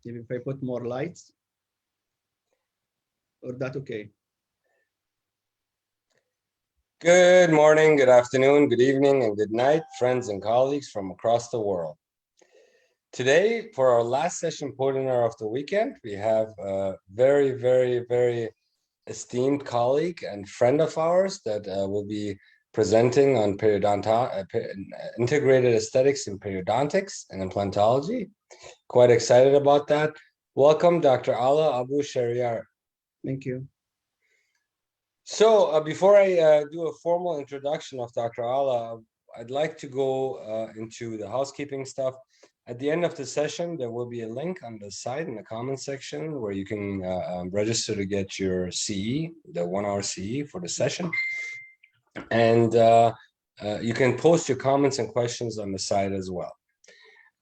Maybe if I put more lights, or that okay? Good morning, good afternoon, good evening, and good night, friends and colleagues from across the world. Today, for our last session webinar of the weekend, we have a very, very, very esteemed colleague and friend of ours that will be presenting on integrated aesthetics in periodontics and implantology. Quite excited about that. Welcome, Dr. Alaa Abu Shareia. Thank you. So before I do a formal introduction of Dr. Alaa, I'd like to go into the housekeeping stuff. At the end of the session, there will be a link on the side in the comment section where you can register to get your CE, the 1 hour CE for the session. And you can post your comments and questions on the side as well.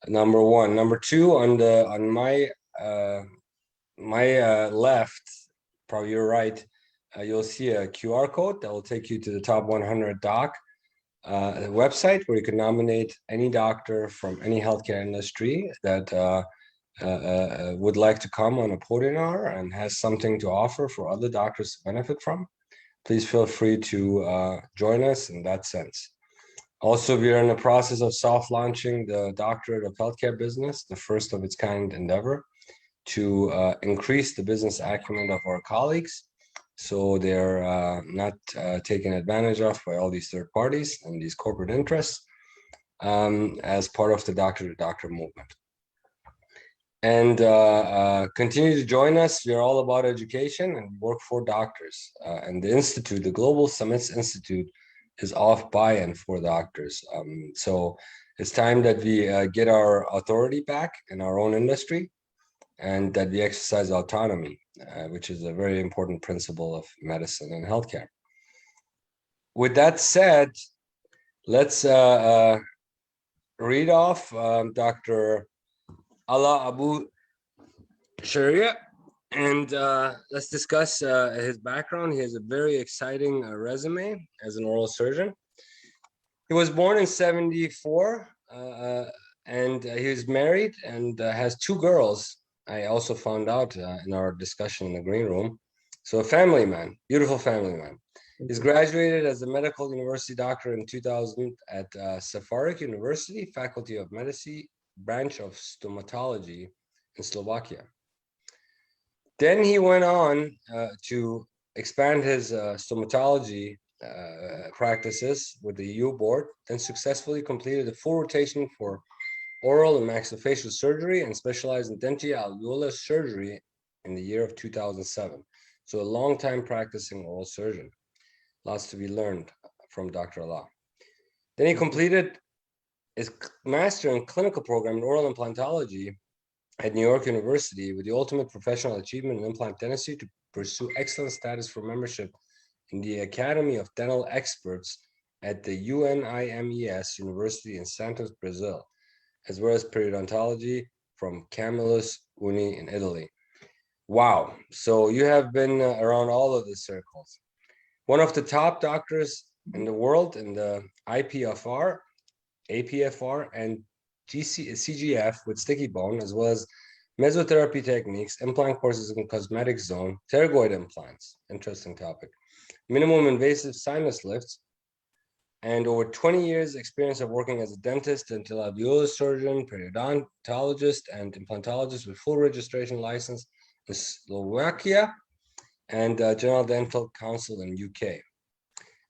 Number one. Number two, on my left, probably your right, you'll see a QR code that will take you to the top 100 doc website where you can nominate any doctor from any healthcare industry that would like to come on a webinar and has something to offer for other doctors to benefit from. Please feel free to join us in that sense. Also, we are in the process of soft launching the Doctorate of Healthcare Business, the first of its kind endeavor, to increase the business acumen of our colleagues, so they're not taken advantage of by all these third parties and these corporate interests as part of the doctor-to-doctor movement. And continue to join us. We are all about education and work for doctors. And the Institute, the Global Summits Institute, is off by and for doctors. So it's time that we get our authority back in our own industry, and that we exercise autonomy, which is a very important principle of medicine and healthcare. With that said, let's read off Dr. Alaa Abu Shareia, and let's discuss his background. He has a very exciting resume as an oral surgeon. He was born in 1974, and he was married and has 2 girls. I also found out in our discussion in the green room. So a family man, beautiful family man. He's graduated as a medical university doctor in 2000 at Safarik University, Faculty of Medicine, branch of stomatology in Slovakia. Then he went on to expand his stomatology practices with the EU board, then successfully completed a full rotation for oral and maxillofacial surgery and specialized in dential-alveolar surgery in the year of 2007. So a long time practicing oral surgeon. Lots to be learned from Dr. Alaa. Then he completed his master in clinical program in oral implantology at New York University with the ultimate professional achievement in implant dentistry to pursue excellent status for membership in the Academy of Dental Experts at the UNIMES University in Santos, Brazil, as well as periodontology from Camillus Uni in Italy. Wow, so you have been around all of the circles. One of the top doctors in the world in the IPFR, APFR, and CGF with sticky bone, as well as mesotherapy techniques, implant courses in cosmetic zone, pterygoid implants, interesting topic, minimum invasive sinus lifts, and over 20 years experience of working as a dentist, dental alveolar surgeon, periodontologist, and implantologist with full registration license in Slovakia and General Dental Council in UK.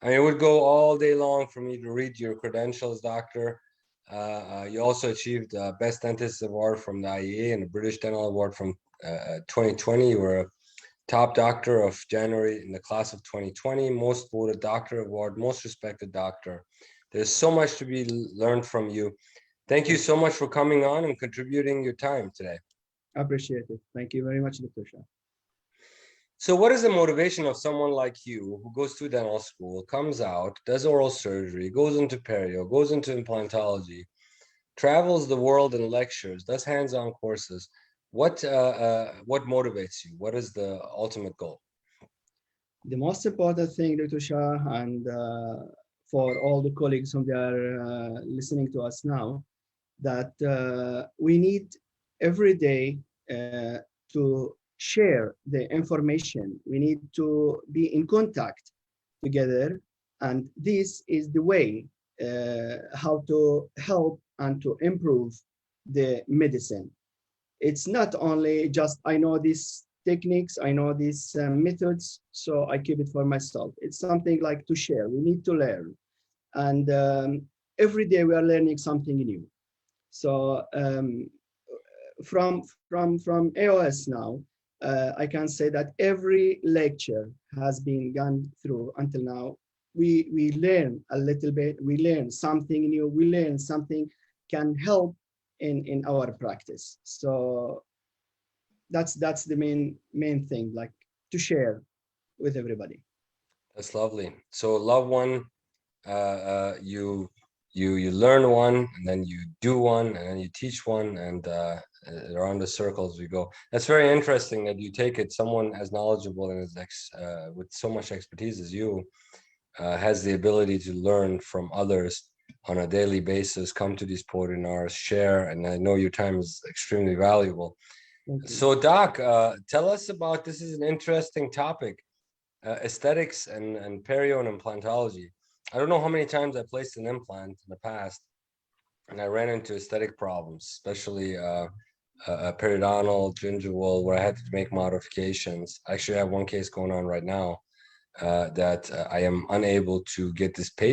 I mean, it would go all day long for me to read your credentials, doctor. You also achieved Best Dentist Award from the IEA and the British Dental Award from 2020. You were a top doctor of January in the class of 2020, most voted doctor award, most respected doctor. There's so much to be learned from you. Thank you so much for coming on and contributing your time today. I appreciate it. Thank you very much, Dr. Shah. So what is the motivation of someone like you who goes through dental school, comes out, does oral surgery, goes into perio, goes into implantology, travels the world and lectures, does hands-on courses? What motivates you? What is the ultimate goal? The most important thing, Dr. Shah, and for all the colleagues who are listening to us now, that we need every day to share the information. We need to be in contact together. And this is the way how to help and to improve the medicine. It's not only just, I know these techniques, I know these methods, so I keep it for myself. It's something like to share. We need to learn. And every day we are learning something new. So from AOS now, I can say that every lecture has been gone through until now. We learn a little bit, we learn something new, we learn something can help in our practice. So that's the main thing, like to share with everybody. That's lovely. So love one, you learn one, and then you do one, and then you teach one, and around the circles we go. That's very interesting that you take it. Someone as knowledgeable and as with so much expertise as you has the ability to learn from others on a daily basis, come to these webinars, share, and I know your time is extremely valuable. So Doc, tell us about, this is an interesting topic, aesthetics and perio and implantology. I don't know how many times I placed an implant in the past and I ran into aesthetic problems, especially periodontal, gingival, where I had to make modifications. I actually have one case going on right now that I am unable to get this patient